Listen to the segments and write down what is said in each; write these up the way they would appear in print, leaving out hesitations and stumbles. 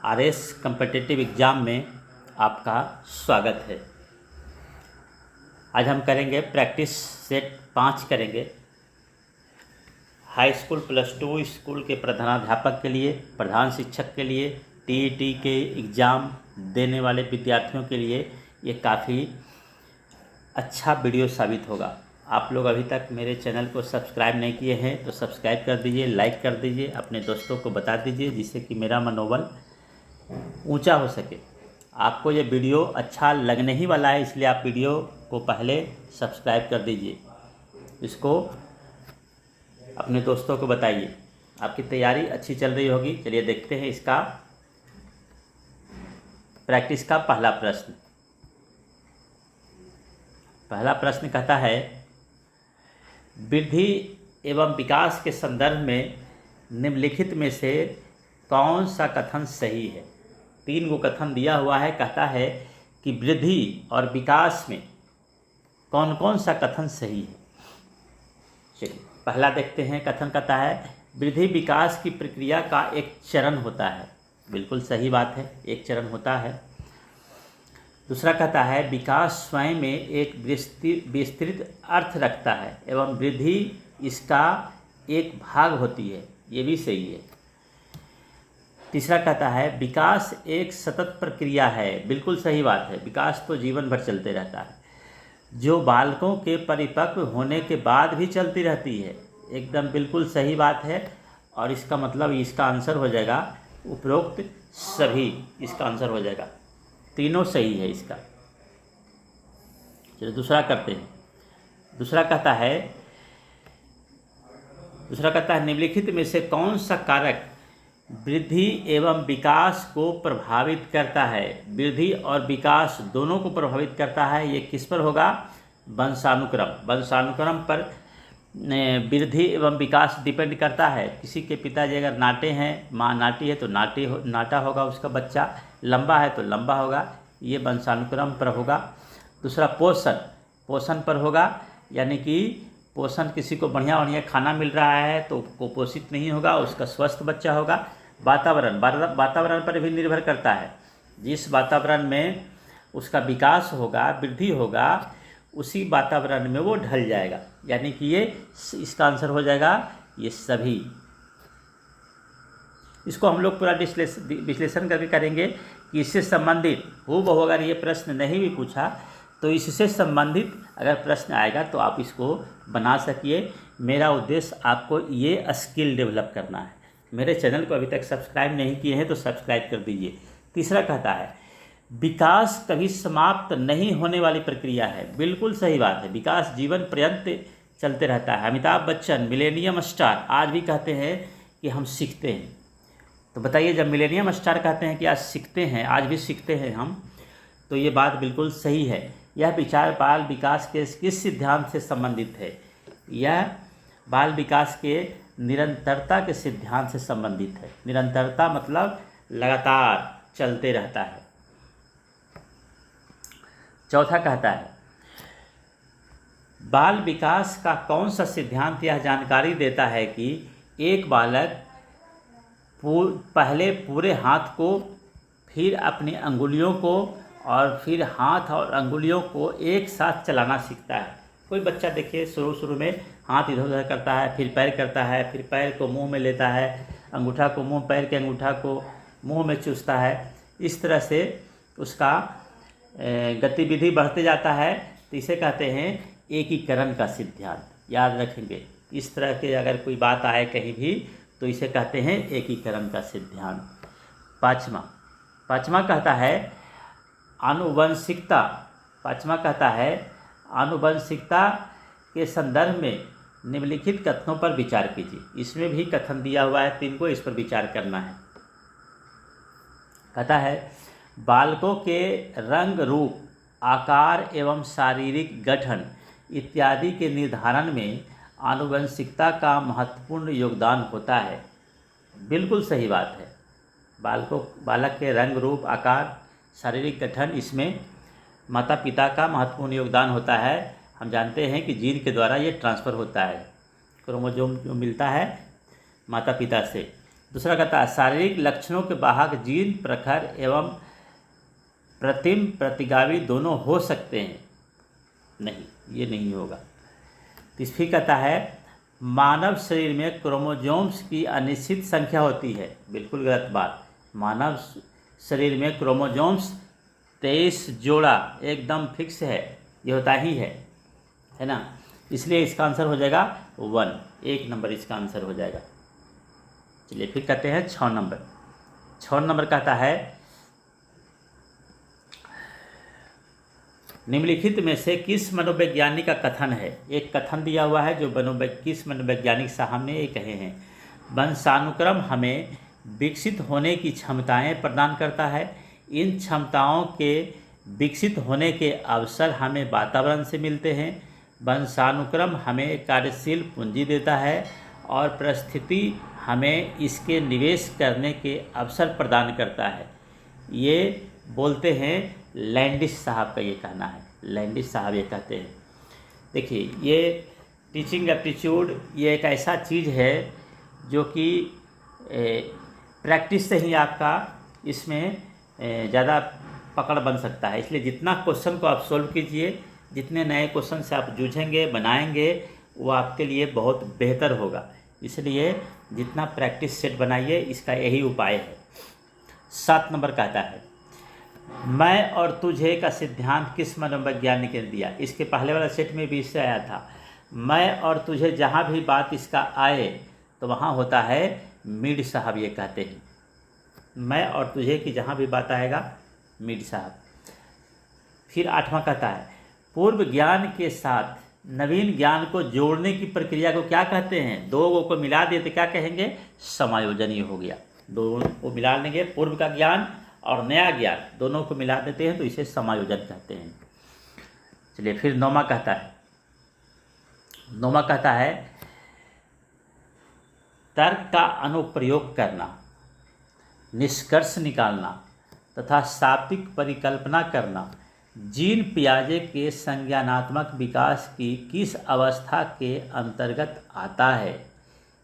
RS competitive exam में आपका स्वागत है। आज हम करेंगे प्रैक्टिस सेट 5 करेंगे। हाई स्कूल +2 स्कूल के प्रधानाध्यापक के लिए, प्रधान शिक्षक के लिए, टीईटी के एग्ज़ाम देने वाले विद्यार्थियों के लिए ये काफ़ी अच्छा वीडियो साबित होगा। आप लोग अभी तक मेरे चैनल को सब्सक्राइब नहीं किए हैं तो सब्सक्राइब कर दीजिए, लाइक कर दीजिए, अपने दोस्तों को बता दीजिए, जिससे कि मेरा मनोबल ऊंचा हो सके। आपको ये वीडियो अच्छा लगने ही वाला है, इसलिए आप वीडियो को पहले सब्सक्राइब कर दीजिए, इसको अपने दोस्तों को बताइए। आपकी तैयारी अच्छी चल रही होगी। चलिए देखते हैं इसका प्रैक्टिस का पहला प्रश्न। पहला प्रश्न कहता है, वृद्धि एवं विकास के संदर्भ में निम्नलिखित में से कौन सा कथन सही है। 3 गो कथन दिया हुआ है। कहता है कि वृद्धि और विकास में कौन कौन सा कथन सही है। चलिए पहला देखते हैं। कथन कहता है, वृद्धि विकास की प्रक्रिया का एक चरण होता है। बिल्कुल सही बात है, एक चरण होता है। दूसरा कहता है, विकास स्वयं में एक विस्तृत अर्थ रखता है एवं वृद्धि इसका एक भाग होती है। ये भी सही है। तीसरा कहता है, विकास एक सतत प्रक्रिया है। बिल्कुल सही बात है, विकास तो जीवन भर चलते रहता है, जो बालकों के परिपक्व होने के बाद भी चलती रहती है। एकदम बिल्कुल सही बात है। और इसका मतलब इसका आंसर हो जाएगा उपरोक्त सभी। इसका आंसर हो जाएगा, तीनों सही है इसका। चलिए दूसरा करते हैं। दूसरा कहता है निम्नलिखित में से कौन सा कारक वृद्धि एवं विकास को प्रभावित करता है। वृद्धि और विकास दोनों को प्रभावित करता है। ये किस पर होगा? वंशानुक्रम। वंशानुक्रम पर वृद्धि एवं विकास डिपेंड करता है। किसी के पिताजी अगर नाटे हैं, माँ नाटी है तो नाटा होगा उसका बच्चा, लंबा है तो लंबा होगा। ये वंशानुक्रम पर होगा। दूसरा पोषण पर होगा, यानी कि पोषण, किसी को बढ़िया खाना मिल रहा है तो कुपोषित नहीं होगा, उसका स्वस्थ बच्चा होगा। वातावरण पर भी निर्भर करता है। जिस वातावरण में उसका विकास होगा, वृद्धि होगा, उसी वातावरण में वो ढल जाएगा। यानी कि ये इसका आंसर हो जाएगा ये सभी। इसको हम लोग पूरा विश्लेषण करके करेंगे कि इससे संबंधित हूबहू अगर ये प्रश्न नहीं भी पूछा तो इससे संबंधित अगर प्रश्न आएगा तो आप इसको बना सकिए। मेरा उद्देश्य आपको ये स्किल डेवलप करना है। मेरे चैनल को अभी तक सब्सक्राइब नहीं किए हैं तो सब्सक्राइब कर दीजिए। तीसरा कहता है, विकास कभी समाप्त नहीं होने वाली प्रक्रिया है। बिल्कुल सही बात है, विकास जीवन पर्यंत चलते रहता है। अमिताभ बच्चन मिलेनियम स्टार आज भी कहते हैं कि हम सीखते हैं। तो बताइए, जब मिलेनियम स्टार कहते हैं कि आज सीखते हैं, आज भी सीखते हैं हम, तो ये बात बिल्कुल सही है। यह विचार बाल विकास के किस सिद्धांत से संबंधित है? यह बाल विकास के निरंतरता के सिद्धांत से संबंधित है। निरंतरता मतलब लगातार चलते रहता है। चौथा कहता है, बाल विकास का कौन सा सिद्धांत यह जानकारी देता है कि एक बालक पहले पूरे हाथ को, फिर अपनी अंगुलियों को और फिर हाथ और अंगुलियों को एक साथ चलाना सीखता है। कोई बच्चा देखिए शुरू में हाथ इधर उधर करता है, फिर पैर करता है, फिर पैर को मुंह में लेता है, अंगूठा को मुंह, पैर के अंगूठा को मुंह में चूसता है। इस तरह से उसका गतिविधि बढ़ते जाता है। तो इसे कहते हैं एकीकरण का सिद्धांत। याद रखेंगे, इस तरह के अगर कोई बात आए कहीं भी तो इसे कहते हैं एकीकरण का सिद्धांत। पाँचवा कहता है आनुवंशिकता। पाँचवा कहता है आनुवंशिकता के संदर्भ में निम्नलिखित कथनों पर विचार कीजिए। इसमें भी कथन दिया हुआ है 3 को, इस पर विचार करना है। कहता है, बालकों के रंग, रूप, आकार एवं शारीरिक गठन इत्यादि के निर्धारण में आनुवंशिकता का महत्वपूर्ण योगदान होता है। बिल्कुल सही बात है। बालक के रंग, रूप, आकार, शारीरिक गठन, इसमें माता पिता का महत्वपूर्ण योगदान होता है। हम जानते हैं कि जीन के द्वारा ये ट्रांसफ़र होता है, क्रोमोसोम जो मिलता है माता पिता से। दूसरा कहता है शारीरिक लक्षणों के वाहक जीन प्रखर एवं प्रतिम प्रतिगामी दोनों हो सकते हैं। नहीं, ये नहीं होगा। तीसरी कहता है मानव शरीर में क्रोमोसोम्स की अनिश्चित संख्या होती है। बिल्कुल गलत बात। मानव शरीर में क्रोमोसोम्स 23 जोड़ा एकदम फिक्स है, ये होता ही है ना। इसलिए इसका आंसर हो जाएगा 1, 1 नंबर इसका आंसर हो जाएगा। चलिए फिर कहते हैं 6 नंबर। 6 नंबर कहता है निम्नलिखित में से किस मनोवैज्ञानिक का कथन है। एक कथन दिया हुआ है जो किस मनोवैज्ञानिक साहब ने ये कहे हैं। वंशानुक्रम हमें विकसित होने की क्षमताएं प्रदान करता है। इन क्षमताओं के विकसित होने के अवसर हमें वातावरण से मिलते हैं। वंशानुक्रम हमें कार्यशील पूंजी देता है और परिस्थिति हमें इसके निवेश करने के अवसर प्रदान करता है। ये बोलते हैं लैंडिस साहब का ये कहना है। लैंडिस साहब ये कहते हैं। देखिए ये टीचिंग एप्टीट्यूड ये एक ऐसा चीज़ है जो कि प्रैक्टिस से ही आपका इसमें ज़्यादा पकड़ बन सकता है। इसलिए जितना क्वेश्चन को आप सोल्व कीजिए, जितने नए क्वेश्चन से आप जूझेंगे बनाएंगे, वो आपके लिए बहुत बेहतर होगा। इसलिए जितना प्रैक्टिस सेट बनाइए, इसका यही उपाय है। 7 नंबर कहता है मैं और तुझे का सिद्धांत किस मनोवैज्ञानिक ने दिया। इसके पहले वाला सेट में भी इससे आया था। मैं और तुझे जहाँ भी बात इसका आए तो वहाँ होता है मीड साहब ये कहते हैं। मैं और तुझे की जहाँ भी बात आएगा मीड साहब। फिर 8वां कहता है पूर्व ज्ञान के साथ नवीन ज्ञान को जोड़ने की प्रक्रिया को क्या कहते हैं। दो को मिला दिए तो क्या कहेंगे, समायोजन ही हो गया। दोनों को मिला देंगे, पूर्व का ज्ञान और नया ज्ञान दोनों को मिला देते हैं तो इसे समायोजन कहते हैं। चलिए फिर 9वां कहता है। 9वां कहता है तर्क का अनुप्रयोग करना, निष्कर्ष निकालना तथा शाब्दिक परिकल्पना करना जीन पियाजे के संज्ञानात्मक विकास की किस अवस्था के अंतर्गत आता है।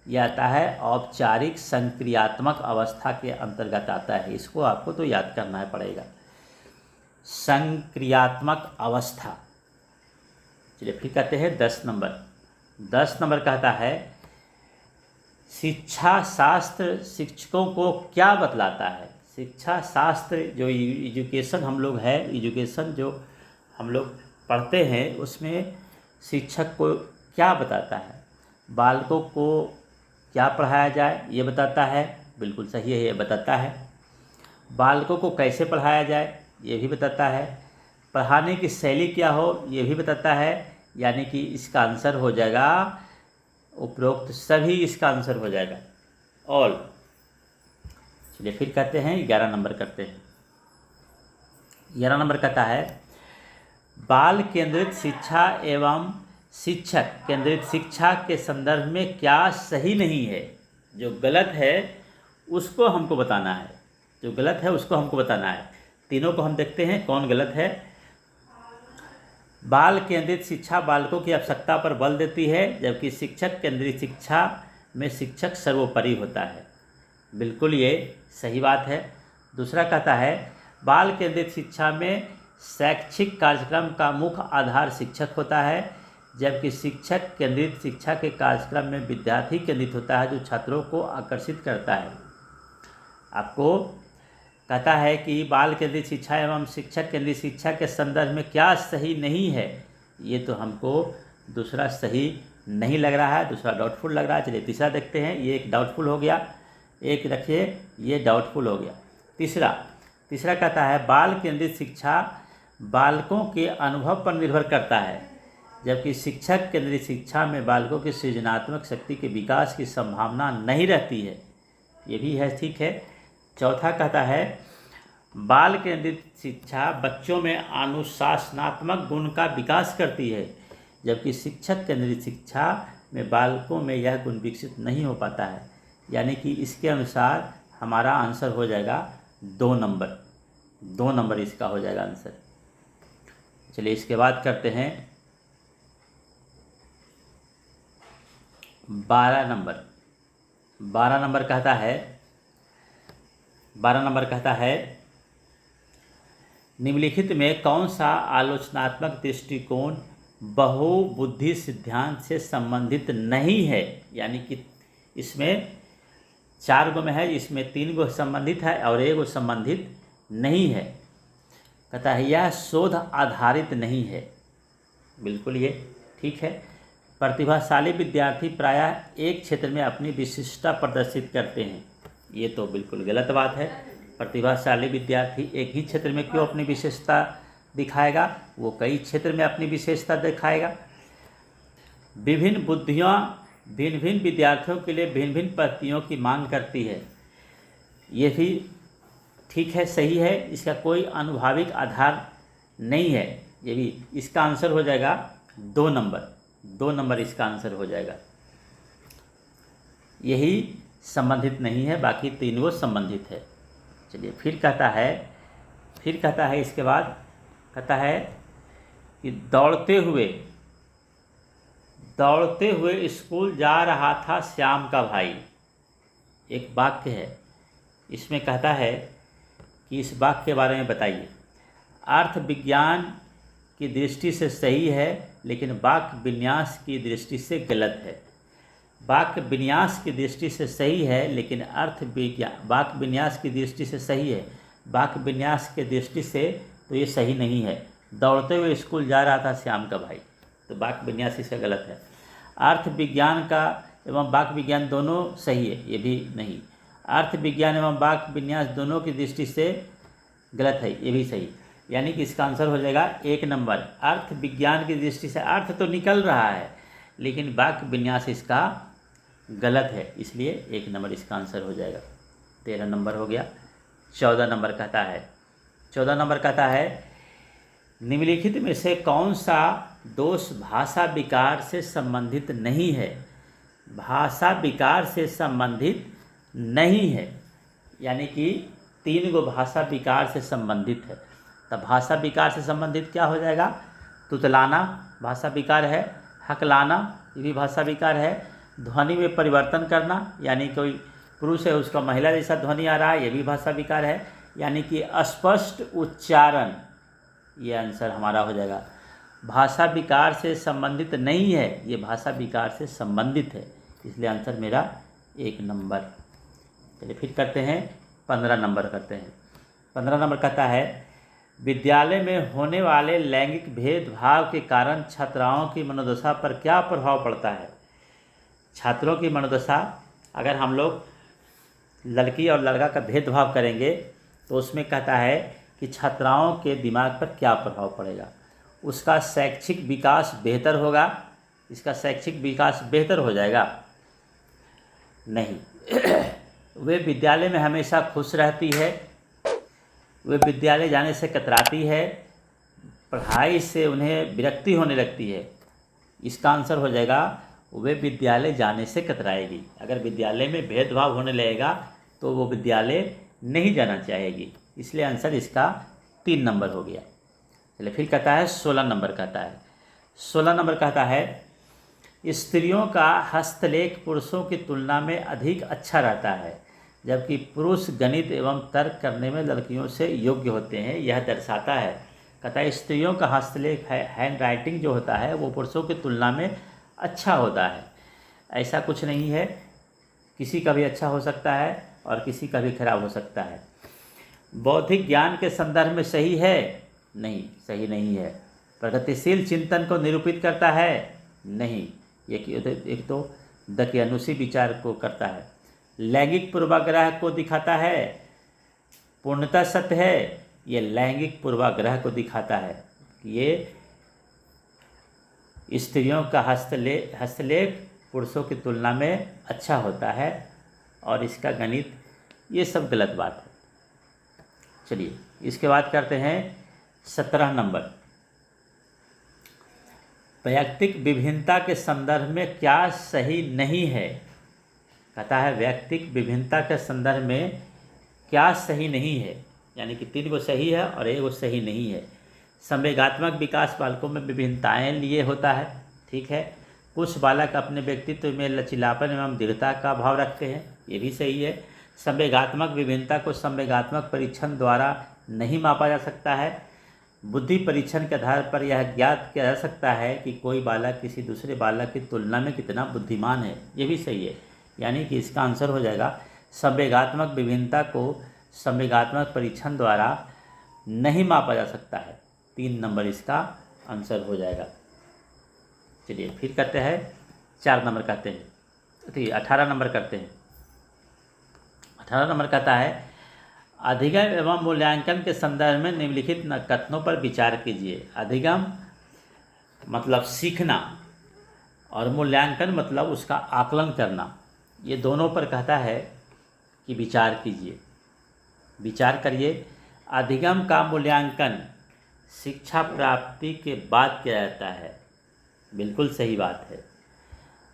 यह आता है औपचारिक संक्रियात्मक अवस्था के अंतर्गत आता है। इसको आपको तो याद करना है पड़ेगा, संक्रियात्मक अवस्था। चलिए फिर कहते हैं 10 नंबर। 10 नंबर कहता है शिक्षा शास्त्र शिक्षकों को क्या बतलाता है। शिक्षा शास्त्र जो एजुकेशन हम लोग है, एजुकेशन जो हम लोग पढ़ते हैं उसमें शिक्षक को क्या बताता है। बालकों को क्या पढ़ाया जाए ये बताता है, बिल्कुल सही है, ये बताता है। बालकों को कैसे पढ़ाया जाए ये भी बताता है। पढ़ाने की शैली क्या हो ये भी बताता है। यानी कि इसका आंसर हो जाएगा उपरोक्त सभी, इसका आंसर हो जाएगा ऑल। चलिए फिर कहते हैं 11 नंबर करते हैं। 11 नंबर कहता है बाल केंद्रित शिक्षा एवं शिक्षक केंद्रित शिक्षा के संदर्भ में क्या सही नहीं है। जो गलत है उसको हमको बताना है, जो गलत है उसको हमको बताना है। तीनों को हम देखते हैं कौन गलत है। बाल केंद्रित शिक्षा बालकों की आवश्यकता पर बल देती है, जबकि शिक्षक केंद्रित शिक्षा में शिक्षक सर्वोपरि होता है। बिल्कुल ये सही बात है। दूसरा कहता है बाल केंद्रित शिक्षा में शैक्षिक कार्यक्रम का मुख्य आधार शिक्षक होता है, जबकि शिक्षक केंद्रित शिक्षा के कार्यक्रम में विद्यार्थी केंद्रित होता है, जो छात्रों को आकर्षित करता है। आपको कहता है कि बाल केंद्रित शिक्षा एवं शिक्षक केंद्रित शिक्षा के संदर्भ में क्या सही नहीं है। ये तो हमको दूसरा सही नहीं लग रहा है, दूसरा डाउटफुल लग रहा है। चलिए तीसरा देखते हैं। ये एक डाउटफुल हो गया, एक रखिए ये डाउटफुल हो गया। तीसरा कहता है बाल केंद्रित शिक्षा बालकों के अनुभव पर निर्भर करता है, जबकि शिक्षक केंद्रित शिक्षा में बालकों की सृजनात्मक शक्ति के विकास की संभावना नहीं रहती है। ये भी है, ठीक है। चौथा कहता है बाल केंद्रित शिक्षा बच्चों में अनुशासनात्मक गुण का विकास करती है, जबकि शिक्षक केंद्रित शिक्षा में बालकों में यह गुण विकसित नहीं हो पाता है। यानी कि इसके अनुसार हमारा आंसर हो जाएगा 2 नंबर। 2 नंबर इसका हो जाएगा आंसर। चलिए इसके बाद करते हैं 12 नंबर। 12 नंबर कहता है 12 नंबर कहता है निम्नलिखित में कौन सा आलोचनात्मक दृष्टिकोण बहुबुद्धि सिद्धांत से संबंधित नहीं है। यानी कि इसमें 4 गो में है, इसमें 3 गो संबंधित है और 1 गो संबंधित नहीं है। कहता है यह शोध आधारित नहीं है। बिल्कुल ये ठीक है। प्रतिभाशाली विद्यार्थी प्रायः एक क्षेत्र में अपनी विशिष्टता प्रदर्शित करते हैं। ये तो बिल्कुल गलत बात है। प्रतिभाशाली विद्यार्थी एक ही क्षेत्र में क्यों अपनी विशेषता दिखाएगा, वो कई क्षेत्र में अपनी विशेषता दिखाएगा। विभिन्न बुद्धियाँ भिन्न भिन्न विद्यार्थियों के लिए भिन्न भिन्न पद्धतियों की मांग करती है। ये भी ठीक है, सही है। इसका कोई अनुभाविक आधार नहीं है। ये भी इसका आंसर हो जाएगा 2 नंबर। 2 नंबर इसका आंसर हो जाएगा। यही संबंधित नहीं है, बाकी 3 वो संबंधित है। चलिए फिर कहता है इसके बाद कहता है कि दौड़ते हुए स्कूल जा रहा था श्याम का भाई। एक वाक्य है, इसमें कहता है कि इस वाक्य के बारे में बताइए। अर्थ विज्ञान की दृष्टि से सही है लेकिन वाक्य विन्यास की दृष्टि से गलत है। वाक्य विन्यास की दृष्टि से सही है लेकिन वाक्य विन्यास की दृष्टि से सही है, वाक्य विन्यास की दृष्टि से तो ये सही नहीं है। दौड़ते हुए स्कूल जा रहा था श्याम का भाई, तो वाक्य विन्यास इसका गलत है। अर्थ विज्ञान का एवं वाक्य विज्ञान दोनों सही है, ये भी नहीं। अर्थ विज्ञान एवं वाक्य विन्यास दोनों की दृष्टि से गलत है, ये भी सही। यानी कि इसका आंसर हो जाएगा 1 नंबर। अर्थ विज्ञान की दृष्टि से अर्थ तो निकल रहा है लेकिन वाक्य विन्यास इसका गलत है, इसलिए 1 नंबर इसका आंसर हो जाएगा। 13 नंबर हो गया। 14 नंबर कहता है निम्नलिखित में से कौन सा दोष भाषा विकार से संबंधित नहीं है। भाषा विकार से संबंधित नहीं है, यानी कि 3 गो भाषा विकार से संबंधित है। तब भाषा विकार से संबंधित क्या हो जाएगा? तुतलाना भाषा विकार है, हकलाना ये भी भाषा विकार है, ध्वनि में परिवर्तन करना यानी कोई पुरुष है उसका महिला जैसा ध्वनि आ रहा है, ये भी भाषा विकार है। यानी कि अस्पष्ट उच्चारण, ये आंसर हमारा हो जाएगा। भाषा विकार से संबंधित नहीं है, ये भाषा विकार से संबंधित है, इसलिए आंसर मेरा 1 नंबर। चलिए फिर करते हैं 15 नंबर 15 नंबर कहता है विद्यालय में होने वाले लैंगिक भेदभाव के कारण छात्राओं की मनोदशा पर क्या प्रभाव पड़ता है। छात्रों की मनोदशा, अगर हम लोग लड़की और लड़का का भेदभाव करेंगे तो उसमें कहता है कि छात्राओं के दिमाग पर क्या प्रभाव पड़ेगा। उसका शैक्षिक विकास बेहतर होगा, इसका शैक्षिक विकास बेहतर हो जाएगा नहीं। वे विद्यालय में हमेशा खुश रहती है, वे विद्यालय जाने से कतराती है, पढ़ाई से उन्हें विरक्ति होने लगती है। इसका आंसर हो जाएगा वे विद्यालय जाने से कतराएगी। अगर विद्यालय में भेदभाव होने लगेगा तो वो विद्यालय नहीं जाना चाहेगी, इसलिए आंसर इसका 3 नंबर हो गया। चलिए फिर कहता है 16 नंबर कहता है स्त्रियों का हस्तलेख पुरुषों की तुलना में अधिक अच्छा रहता है, जबकि पुरुष गणित एवं तर्क करने में लड़कियों से योग्य होते हैं। यह दर्शाता है, कहता है स्त्रियों का हस्तलेख हैंड राइटिंग जो होता है वो पुरुषों की तुलना में अच्छा होता है। ऐसा कुछ नहीं है, किसी का भी अच्छा हो सकता है और किसी का भी खराब हो सकता है। बौद्धिक ज्ञान के संदर्भ में सही है? नहीं, सही नहीं है। प्रगतिशील चिंतन को निरूपित करता है? नहीं, एक तो दकियानुसी विचार को करता है। लैंगिक पूर्वाग्रह को दिखाता है? पूर्णतः सत्य है, ये लैंगिक पूर्वाग्रह को दिखाता है। ये स्त्रियों का हस्तलेख पुरुषों की तुलना में अच्छा होता है और इसका गणित, ये सब गलत बात है। चलिए इसके बाद करते हैं 17 नंबर। वैयक्तिक विभिन्नता के संदर्भ में क्या सही नहीं है। कहता है वैयक्तिक विभिन्नता के संदर्भ में क्या सही नहीं है, यानी कि 3 गो सही है और 1 गो सही नहीं है। संवेगात्मक विकास बालकों में विभिन्नताएं लिए होता है, ठीक है। कुछ बालक अपने व्यक्तित्व में लचीलापन एवं दृढ़ता का भाव रखते हैं, ये भी सही है। संवेगात्मक विभिन्नता को संवेगात्मक परीक्षण द्वारा नहीं मापा जा सकता है। बुद्धि परीक्षण के आधार पर यह ज्ञात किया जा सकता है कि कोई बालक किसी दूसरे बालक की तुलना में कितना बुद्धिमान है। ये भी सही है, यानी कि इसका आंसर हो जाएगा संवेगात्मक विभिन्नता को संवेगात्मक परीक्षण द्वारा नहीं मापा जा सकता है। 3 नंबर इसका आंसर हो जाएगा। चलिए फिर करते हैं 4 नंबर करते हैं, ठीक 18 नंबर करते हैं। 18 नंबर कहता है अधिगम एवं मूल्यांकन के संदर्भ में निम्नलिखित कथनों पर विचार कीजिए। अधिगम मतलब सीखना और मूल्यांकन मतलब उसका आकलन करना, ये दोनों पर कहता है कि विचार कीजिए, विचार करिए। अधिगम का मूल्यांकन शिक्षा प्राप्ति के बाद किया जाता है, बिल्कुल सही बात है।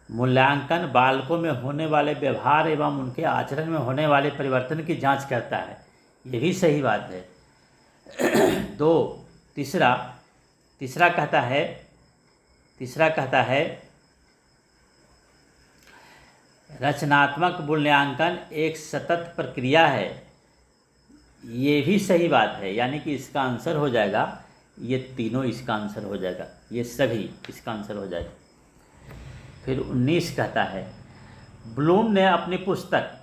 मूल्यांकन बालकों में होने वाले व्यवहार एवं उनके आचरण में होने वाले परिवर्तन की जांच करता है, ये भी सही बात है। 2 तीसरा कहता है रचनात्मक मूल्यांकन एक सतत प्रक्रिया है, ये भी सही बात है, यानी कि इसका आंसर हो जाएगा, ये तीनों इसका आंसर हो जाएगा, ये सभी इसका आंसर हो जाएगा। फिर 19 कहता है ब्लूम ने अपनी पुस्तक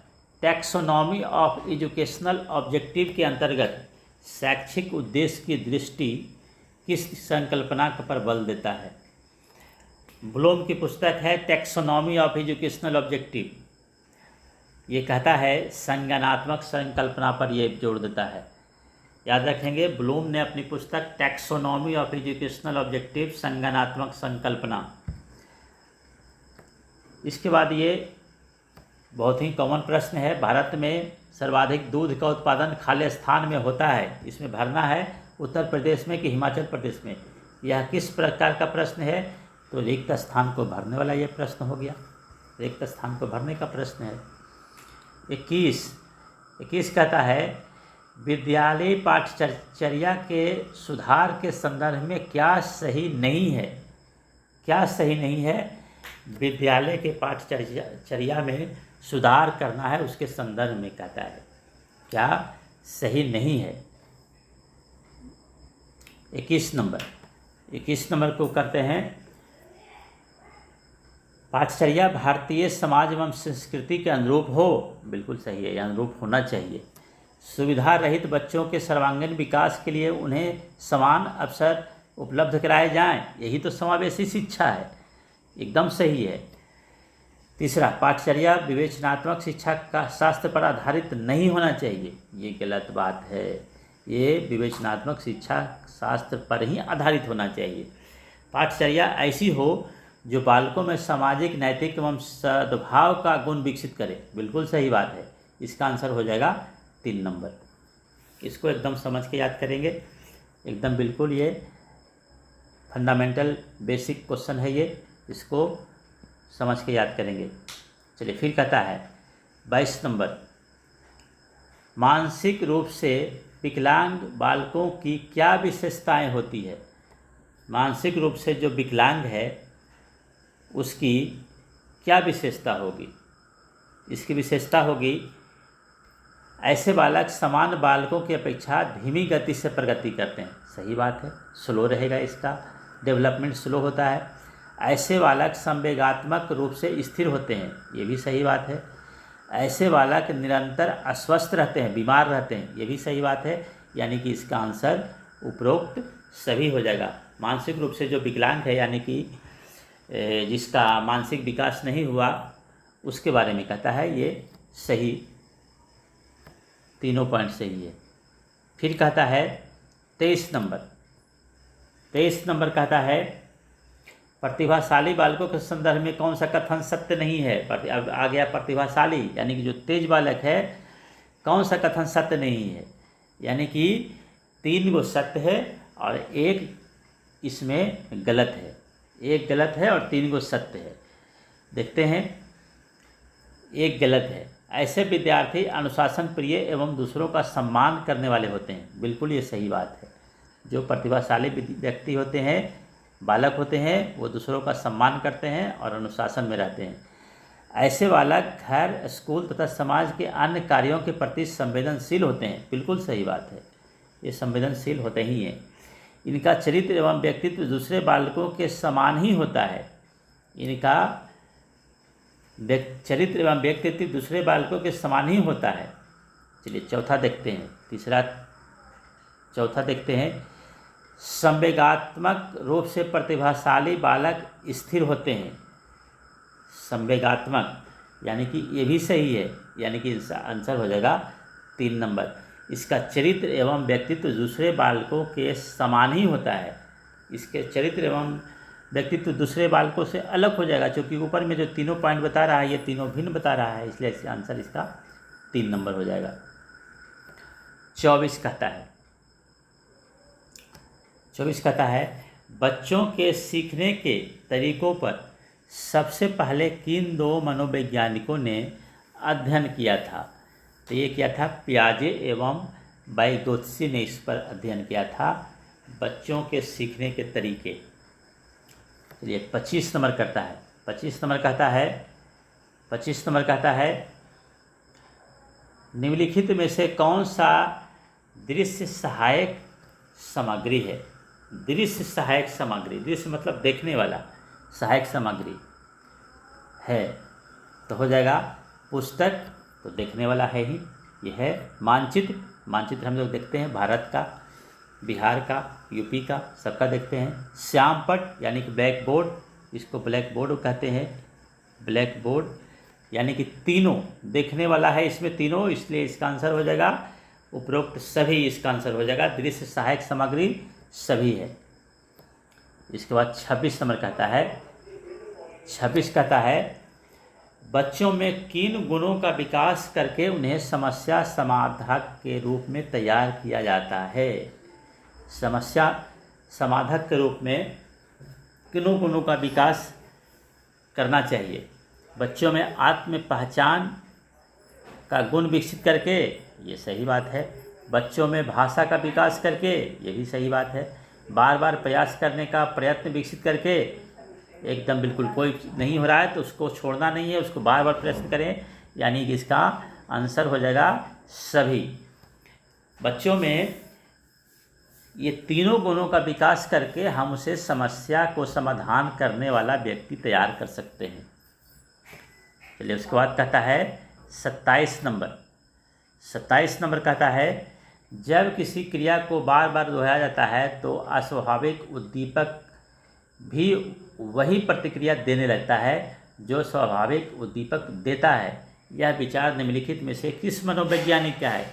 टैक्सोनॉमी ऑफ एजुकेशनल ऑब्जेक्टिव के अंतर्गत शैक्षिक उद्देश्य की दृष्टि किस संकल्पना पर बल देता है। ब्लूम की पुस्तक है टैक्सोनॉमी ऑफ एजुकेशनल ऑब्जेक्टिव, ये कहता है संज्ञानात्मक संकल्पना पर ये जोर देता है। याद रखेंगे, ब्लूम ने अपनी पुस्तक टैक्सोनॉमी ऑफ एजुकेशनल ऑब्जेक्टिव संज्ञानात्मक संकल्पना। इसके बाद ये बहुत ही कॉमन प्रश्न है, भारत में सर्वाधिक दूध का उत्पादन खाली स्थान में होता है, इसमें भरना है उत्तर प्रदेश में कि हिमाचल प्रदेश में। यह किस प्रकार का प्रश्न है, तो रिक्त स्थान को भरने वाला ये प्रश्न हो गया, रिक्त स्थान को भरने का प्रश्न है। 21 कहता है विद्यालय पाठ्यचर्या के सुधार के संदर्भ में क्या सही नहीं है। क्या सही नहीं है, विद्यालय के पाठ्यचर्या में सुधार करना है, उसके संदर्भ में कहता है क्या सही नहीं है। 21 नंबर को करते हैं पाठ्यचर्या भारतीय समाज एवं संस्कृति के अनुरूप हो, बिल्कुल सही है, अनुरूप होना चाहिए। सुविधा रहित बच्चों के सर्वांगीण विकास के लिए उन्हें समान अवसर उपलब्ध कराए जाएं, यही तो समावेशी शिक्षा है, एकदम सही है। 3 पाठ्यचर्या विवेचनात्मक शिक्षा का शास्त्र पर आधारित नहीं होना चाहिए, ये गलत बात है, ये विवेचनात्मक शिक्षा शास्त्र पर ही आधारित होना चाहिए। पाठ्यचर्या ऐसी हो जो बालकों में सामाजिक नैतिक एवं सद्भाव का गुण विकसित करे, बिल्कुल सही बात है, इसका आंसर हो जाएगा 3 नंबर। इसको एकदम समझ के याद करेंगे, एकदम बिल्कुल ये फंडामेंटल बेसिक क्वेश्चन है, ये इसको समझ के याद करेंगे। चलिए फिर कहता है 22 नंबर मानसिक रूप से विकलांग बालकों की क्या विशेषताएं होती है। मानसिक रूप से जो विकलांग है उसकी क्या विशेषता होगी। इसकी विशेषता होगी ऐसे बालक समान बालकों की अपेक्षा धीमी गति से प्रगति करते हैं, सही बात है, स्लो रहेगा, इसका डेवलपमेंट स्लो होता है। ऐसे बालक संवेगात्मक रूप से स्थिर होते हैं, ये भी सही बात है। ऐसे बालक निरंतर अस्वस्थ रहते हैं, बीमार रहते हैं, ये भी सही बात है, यानी कि इसका आंसर उपरोक्त सभी हो जाएगा। मानसिक रूप से जो विकलांग है, यानी कि जिसका मानसिक विकास नहीं हुआ, उसके बारे में कहता है, ये सही, तीनों पॉइंट सही है। फिर कहता है 23 नंबर कहता है प्रतिभाशाली बालकों के संदर्भ में कौन सा कथन सत्य नहीं है। अब आ गया प्रतिभाशाली, यानी कि जो तेज बालक है, कौन सा कथन सत्य नहीं है, यानी कि 3 गो सत्य है और 1 इसमें गलत है, 1 गलत है और 3 गो सत्य है। देखते हैं, 1 गलत है। ऐसे विद्यार्थी अनुशासन प्रिय एवं दूसरों का सम्मान करने वाले होते हैं, बिल्कुल ये सही बात है। जो प्रतिभाशाली व्यक्ति होते हैं, बालक होते हैं, वो दूसरों का सम्मान करते हैं और अनुशासन में रहते हैं। ऐसे बालक घर, स्कूल तथा समाज के अन्य कार्यों के प्रति संवेदनशील होते हैं। बिल्कुल सही बात है, ये संवेदनशील होते ही हैं। इनका चरित्र एवं व्यक्तित्व दूसरे बालकों के समान ही होता है। इनका चरित्र एवं व्यक्तित्व दूसरे बालकों के समान ही होता है। चलिए चौथा देखते हैं, चौथा देखते हैं। संवेगात्मक रूप से प्रतिभाशाली बालक स्थिर होते हैं। संवेगात्मक यानी कि ये भी सही है, यानी कि इसका आंसर हो जाएगा 3 नंबर। इसका चरित्र एवं व्यक्तित्व दूसरे बालकों के समान ही होता है। इसके चरित्र एवं व्यक्तित्व दूसरे बालकों से अलग हो जाएगा, क्योंकि ऊपर में जो तीनों पॉइंट बता रहा है ये तीनों भिन्न बता रहा है, इसलिए इसका आंसर इसका 3 नंबर हो जाएगा। 24 कहता है बच्चों के सीखने के तरीकों पर सबसे पहले किन 2 मनोवैज्ञानिकों ने अध्ययन किया था? तो ये क्या था? पियाजे एवं वाइगोत्स्की ने इस पर अध्ययन किया था, बच्चों के सीखने के तरीके। चलिए 25 नंबर करता है। 25 नंबर कहता है निम्नलिखित में से कौन सा दृश्य सहायक सामग्री है? दृश्य सहायक सामग्री, दृश्य मतलब देखने वाला, सहायक सामग्री है तो हो जाएगा पुस्तक, तो देखने वाला है ही। ये है मानचित्र हम लोग देखते हैं, भारत का, बिहार का, यूपी का, सबका देखते हैं। श्यामपट यानी कि ब्लैक बोर्ड, इसको ब्लैक बोर्ड कहते हैं। ब्लैक बोर्ड यानी कि तीनों देखने वाला है इसमें तीनों, इसलिए इसका आंसर हो जाएगा उपरोक्त सभी, इसका आंसर हो जाएगा दृश्य सहायक सामग्री सभी है। इसके बाद 26 नंबर कहता है बच्चों में किन गुणों का विकास करके उन्हें समस्या समाधान के रूप में तैयार किया जाता है? समस्या समाधान के रूप में किन गुणों का विकास करना चाहिए? बच्चों में आत्म पहचान का गुण विकसित करके, ये सही बात है। बच्चों में भाषा का विकास करके, ये भी सही बात है। बार बार प्रयास करने का प्रयत्न विकसित करके, एकदम बिल्कुल कोई नहीं हो रहा है तो उसको छोड़ना नहीं है, उसको बार बार प्रयत्न करें, यानी कि इसका आंसर हो जाएगा सभी। बच्चों में ये तीनों गुणों का विकास करके हम उसे समस्या को समाधान करने वाला व्यक्ति तैयार कर सकते हैं। चलिए उसके बाद कहता है 27 नंबर कहता है जब किसी क्रिया को बार बार दोहराया जाता है तो अस्वाभाविक उद्दीपक भी वही प्रतिक्रिया देने लगता है जो स्वाभाविक उद्दीपक देता है। यह विचार निम्नलिखित में से किस मनोवैज्ञानिक का है?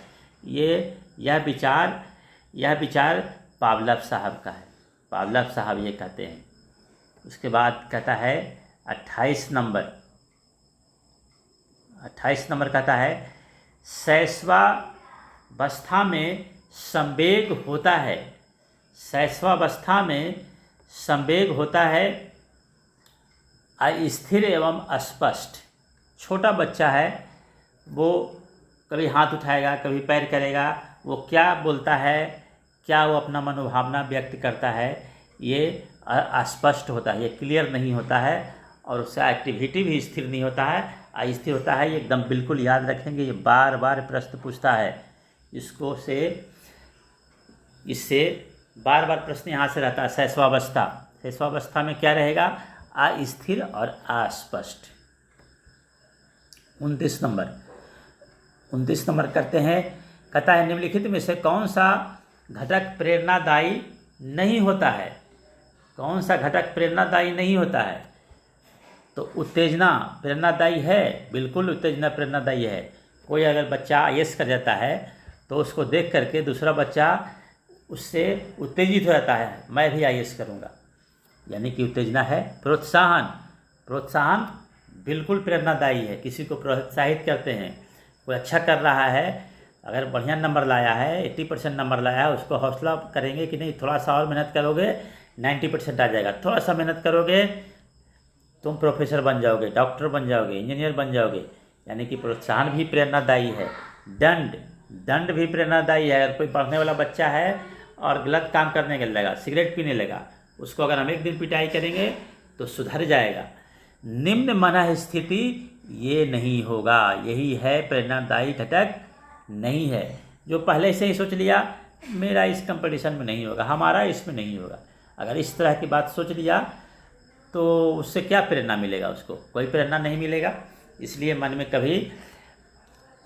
यह विचार पावलव साहब का है। पावलव साहब ये कहते हैं। उसके बाद कहता है 28 नंबर कहता है शैशवावस्था में संवेग होता है अस्थिर एवं अस्पष्ट। छोटा बच्चा है, वो कभी हाथ उठाएगा, कभी पैर करेगा, वो क्या बोलता है, क्या वो अपना मनोभावना व्यक्त करता है, ये अस्पष्ट होता है, ये क्लियर नहीं होता है, और उसका एक्टिविटी भी स्थिर नहीं होता है, अस्थिर होता है। ये एकदम बिल्कुल याद रखेंगे, ये बार बार प्रश्न पूछता है इससे बार बार प्रश्न यहाँ से रहता है। शैशवावस्था में क्या रहेगा? अस्थिर और अस्पष्ट। 29 नंबर करते हैं। कहता है निम्नलिखित में से कौन सा घटक प्रेरणादायी नहीं होता है? कौन सा घटक प्रेरणादायी नहीं होता है? तो उत्तेजना प्रेरणादायी है, बिल्कुल उत्तेजना प्रेरणादायी है। कोई अगर बच्चा IAS कर जाता है तो उसको देख करके दूसरा बच्चा उससे उत्तेजित हो जाता है, मैं भी IAS करूँगा, यानी कि उत्तेजना है। प्रोत्साहन बिल्कुल प्रेरणादायी है, किसी को प्रोत्साहित करते हैं। कोई अच्छा कर रहा है, अगर बढ़िया नंबर लाया है, 80% नंबर लाया है, उसको हौसला करेंगे कि नहीं थोड़ा सा और मेहनत करोगे 90% आ जाएगा, थोड़ा सा मेहनत करोगे तुम प्रोफेसर बन जाओगे, डॉक्टर बन जाओगे, इंजीनियर बन जाओगे, यानी कि प्रोत्साहन भी प्रेरणादायी है। दंड भी प्रेरणादायी है। अगर कोई पढ़ने वाला बच्चा है और गलत काम करने लगा, सिगरेट पीने लगा, उसको अगर हम एक दिन पिटाई करेंगे तो सुधर जाएगा। निम्न मनः स्थिति ये नहीं होगा, यही है प्रेरणादायी घटक नहीं है। जो पहले से ही सोच लिया मेरा इस कंपटीशन में नहीं होगा, हमारा इसमें नहीं होगा, अगर इस तरह की बात सोच लिया तो उससे क्या प्रेरणा मिलेगा, उसको कोई प्रेरणा नहीं मिलेगा। इसलिए मन में कभी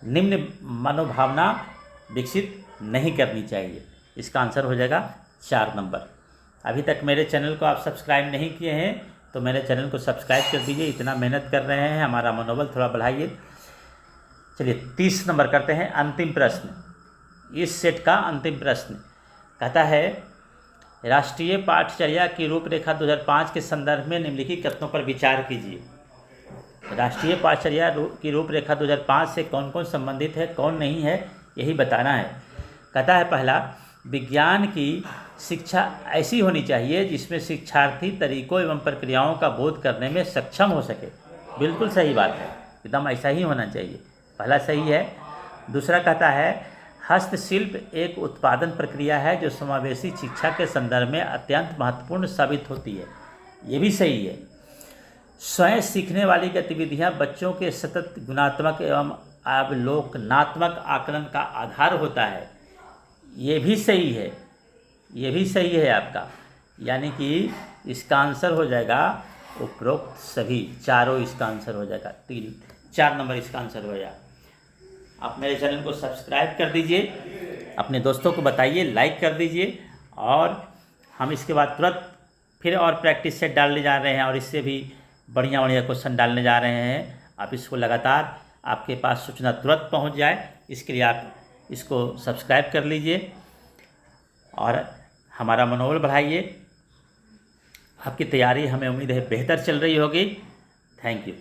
निम्न मनोभावना विकसित नहीं करनी चाहिए। इसका आंसर हो जाएगा 4 नंबर। अभी तक मेरे चैनल को आप सब्सक्राइब नहीं किए हैं तो मेरे चैनल को सब्सक्राइब कर दीजिए, इतना मेहनत कर रहे हैं, हमारा मनोबल थोड़ा बढ़ाइए। चलिए 30 नंबर करते हैं, अंतिम प्रश्न, इस सेट का अंतिम प्रश्न कहता है राष्ट्रीय पाठचर्या की रूपरेखा 2005 के संदर्भ में निम्नलिखित कथनों पर विचार कीजिए। राष्ट्रीय पाठचर्या की रूपरेखा 2005 से कौन कौन संबंधित है, कौन नहीं है, यही बताना है। कहता है पहला, विज्ञान की शिक्षा ऐसी होनी चाहिए जिसमें शिक्षार्थी तरीकों एवं प्रक्रियाओं का बोध करने में सक्षम हो सके। बिल्कुल सही बात है, एकदम ऐसा ही होना चाहिए, पहला सही है। दूसरा कहता है हस्तशिल्प एक उत्पादन प्रक्रिया है जो समावेशी शिक्षा के संदर्भ में अत्यंत महत्वपूर्ण साबित होती है, ये भी सही है। स्वयं सीखने वाली गतिविधियां बच्चों के सतत गुणात्मक एवं अवलोकनात्मक आकलन का आधार होता है, ये भी सही है, ये भी सही है आपका। यानी कि इसका आंसर हो जाएगा उपरोक्त सभी चारों, इसका आंसर हो जाएगा 4 नंबर इसका आंसर हो जाएगा। आप मेरे चैनल को सब्सक्राइब कर दीजिए, अपने दोस्तों को बताइए, लाइक कर दीजिए, और हम इसके बाद तुरंत फिर और प्रैक्टिस सेट डालने जा रहे हैं और इससे भी बढ़िया बढ़िया क्वेश्चन डालने जा रहे हैं। आप इसको लगातार आपके पास सूचना तुरंत पहुंच जाए, इसके लिए आप इसको सब्सक्राइब कर लीजिए और हमारा मनोबल बढ़ाइए। आपकी तैयारी हमें उम्मीद है बेहतर चल रही होगी। Thank you.